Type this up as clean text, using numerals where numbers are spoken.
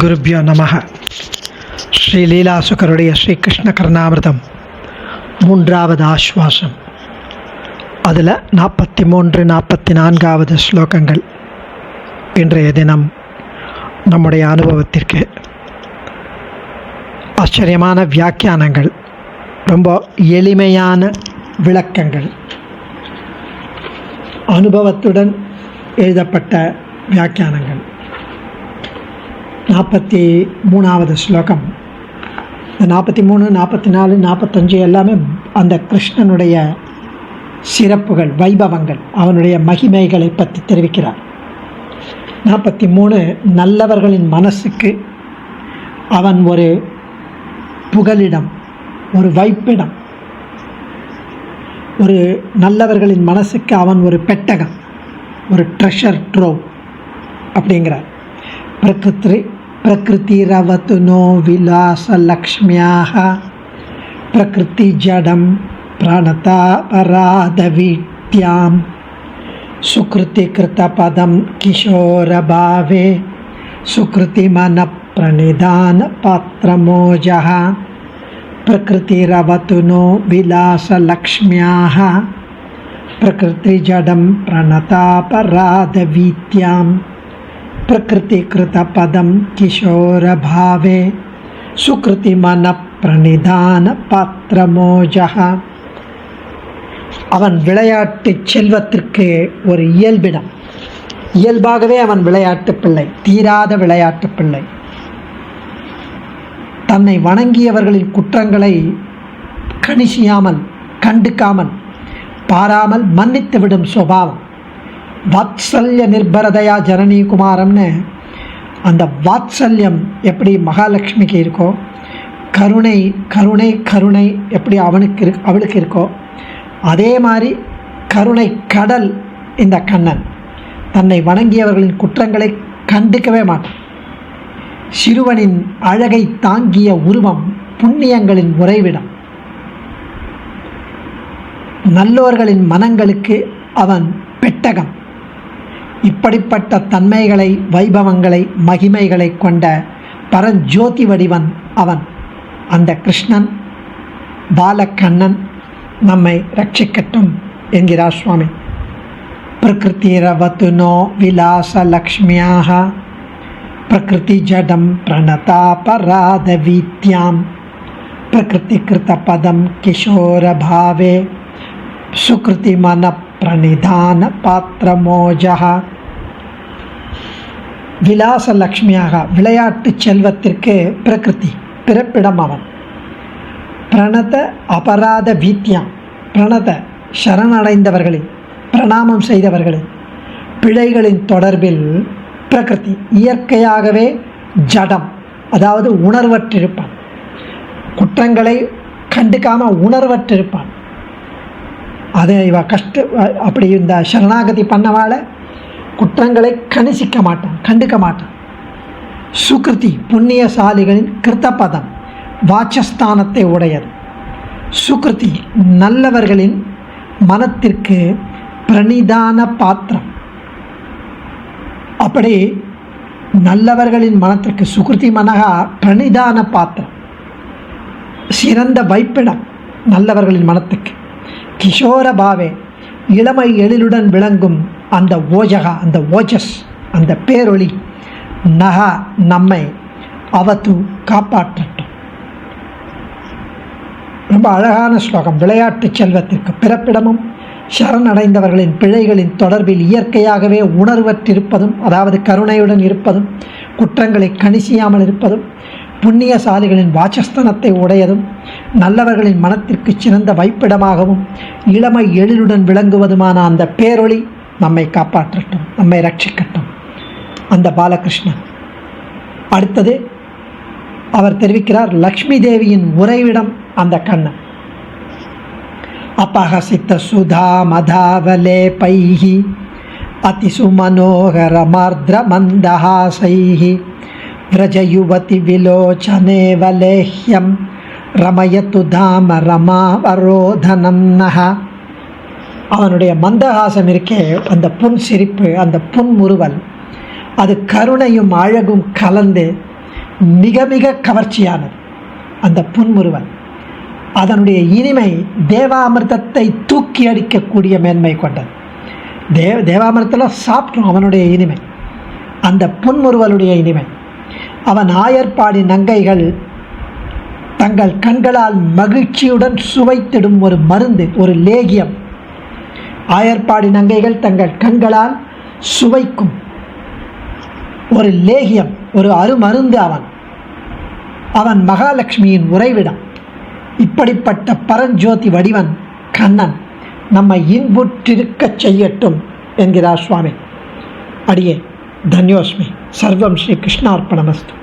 குருப்யோ நமः. ஸ்ரீ லீலாசுகருடைய ஸ்ரீகிருஷ்ண கர்ணாமிர்தம் 3வது ஆஸ்வாசம். அதில் 43, 44வது ஸ்லோகங்கள் இன்றைய தினம் நம்முடைய அனுபவத்திற்கு ஆச்சரியமான வியாக்கியானங்கள், ரொம்ப எளிமையான விளக்கங்கள், அனுபவத்துடன் எழுதப்பட்ட வியாக்கியானங்கள். 43வது ஸ்லோகம். இந்த 43, 44, 45 எல்லாமே அந்த கிருஷ்ணனுடைய சிறப்புகள், வைபவங்கள், அவனுடைய மகிமைகளை பற்றி தெரிவிக்கிறார். 43 நல்லவர்களின் மனசுக்கு அவன் ஒரு புகலிடம், ஒரு வைப்பிடம். ஒரு நல்லவர்களின் மனசுக்கு அவன் ஒரு பெட்டகம், ஒரு ட்ரெஷர் ட்ரோவ் அப்படிங்கிறார். பிரகிருதிரவது நோ விலாச லக்ஷ்மியாக பிரகிருதி ஜடம் பிரணதா பராதவித்யாம் சுக்ருதி கிருத பதம் கிஷோரபாவே சுக்ருதி மன பிரணிதான பாத்திரமோஜா பிரகிருதிரவது நோ விலாச லக்ஷ்மியாக பிரகிருதி ஜடம் பிரணதா பராதவித்யாம் பிரகிருதி கிருத பதம் கிஷோரபாவே சுக்ருதி மன பிரணிதான பாத்திரமோஜா. அவன் விளையாட்டு செல்வத்திற்கு ஒரு இயல்பிடம். இயல்பாகவே அவன் விளையாட்டு பிள்ளை, தீராத விளையாட்டு பிள்ளை. தன்னை வணங்கியவர்களின் குற்றங்களை கணிசியாமல், கண்டுக்காமல், பாராமல் மன்னித்துவிடும் சுபாவம். வாத்சல்ய நிர்பரதையா ஜனனி குமாரம்னு அந்த வாத்சல்யம் எப்படி மகாலட்சுமிக்கு இருக்கோ, கருணை கருணை கருணை எப்படி அவளுக்கு இருக்கோ, அதே மாதிரி கருணை கடல் இந்த கண்ணன். தன்னை வணங்கியவர்களின் குற்றங்களை கண்டுக்கவே மாட்டான். சிறுவனின் அழகை தாங்கிய உருவம், புண்ணியங்களின் உறைவிடம். நல்லோர்களின் மனங்களுக்கு அவன் பெட்டகம். இப்படிப்பட்ட தன்மைகளை, வைபவங்களை, மகிமைகளை கொண்ட பரஞ்சோதி வடிவன் அவன். அந்த கிருஷ்ணன், பாலக்கண்ணன் நம்மை ரட்சிக்கட்டும் என்கிறார் சுவாமி. பிரகிருதிரவது நோ விலாச லக்ஷ்மியாக பிரகிருதி ஜடம் பிரணதா பராதவித்யாம் பிரகிருதி கிருத பதம் கிஷோரபாவே சுக்ருதி மன பிரணிதான பாத்திரமோஜா. விலாச லக்ஷ்மியாக, விளையாட்டு செல்வத்திற்கு பிரகிருதி பிறப்பிடம் அவன். பிரணத அபராத வீத்தியாம், பிரணத சரணடைந்தவர்களின், பிரணாமம் செய்தவர்களின் பிழைகளின் தொடர்பில் பிரகிருதி இயற்கையாகவே ஜடம், அதாவது உணர்வற்றிருப்பான். குற்றங்களை கண்டுக்காமல் உணர்வற்றிருப்பான். அதை இவ அப்படி இந்த சரணாகதி பண்ணவால குற்றங்களை கணிசிக்க மாட்டான், கண்டுக்க மாட்டான். சுக்ருதி புண்ணியசாலிகளின் கிருத்தபதம், வாச்சஸ்தானத்தை உடையது. சுக்ருதி நல்லவர்களின் மனத்திற்கு பிரணிதான பாத்திரம். அப்படி நல்லவர்களின் மனத்திற்கு சுக்ருதி மனகா பிரணிதான பாத்திரம், சிறந்த வைப்பிடம் நல்லவர்களின் மனத்துக்கு. கிஷோரபாவே இளமை எழிலுடன் விளங்கும் அந்த ஓஜகா, அந்த ஓஜஸ், அந்த பேரொளி நகா நம்மை அவது காப்பாற்றட்டும். ரொம்ப அழகான ஸ்லோகம். விளையாட்டு செல்வத்திற்கு பிறப்பிடமும் சரணடைந்தவர்களின் பிழைகளின் தொடர்பில் இயற்கையாகவே உணர்வற்றிருப்பதும், அதாவது கருணையுடன் இருப்பதும், குற்றங்களை கணிசியாமல் இருப்பதும், புண்ணியசாலிகளின் வாசஸ்தானத்தை உடையதும், நல்லவர்களின் மனத்திற்கு சிறந்த வைப்பிடமாகவும் இளமை எழிலுடன் விளங்குவதுமான அந்த பேரொளி நம்மை காப்பாற்றட்டும், நம்மை ரட்சிக்கட்டும். அந்த பாலகிருஷ்ணன். அடுத்தது அவர் தெரிவிக்கிறார், லக்ஷ்மி தேவியின் உறைவிடம் அந்த கண்ணன். அபஹசித்த சுதா மதாவலே பைஹி அதிசு மனோகர மார்த்ர மந்தஹாசைஹி விரஜயுவதி விலோச்சனே வலேஹ்யம் ரமயத்து தாம ரமாவரோதனம் நஹ. அவனுடைய மந்தஹாசம் இருக்கே, அந்த புன் சிரிப்பு, அந்த புன்முறுவல், அது கருணையும் அழகும் கலந்து மிக மிக கவர்ச்சியானது. அந்த புன்முறுவல், அதனுடைய இனிமை தேவாமிர்தத்தை தூக்கி அடிக்கக்கூடிய மேன்மை கொண்டது. தேவாமிர்தத்தில் சாப்பிட்டோம் அவனுடைய இனிமை, அந்த புன்முறுவலுடைய இனிமை. அவன் ஆயர்பாடி நங்கைகள் தங்கள் கண்களால் மகிழ்ச்சியுடன் சுவைத்திடும் ஒரு மருந்து, ஒரு லேகியம். ஆயர்பாடி நங்கைகள் தங்கள் கண்களால் சுவைக்கும் ஒரு லேகியம், ஒரு அருமருந்து. அவன் மகாலட்சுமியின் உறைவிடம். இப்படிப்பட்ட பரஞ்சோதி வடிவன் கண்ணன் நம்மை இன்புற்றிருக்கச் செய்யட்டும் என்கிறார் சுவாமி. அடியே தன்யோஸ்மி. சர்வம் ஸ்ரீ கிருஷ்ணார்ப்பணமஸ்து.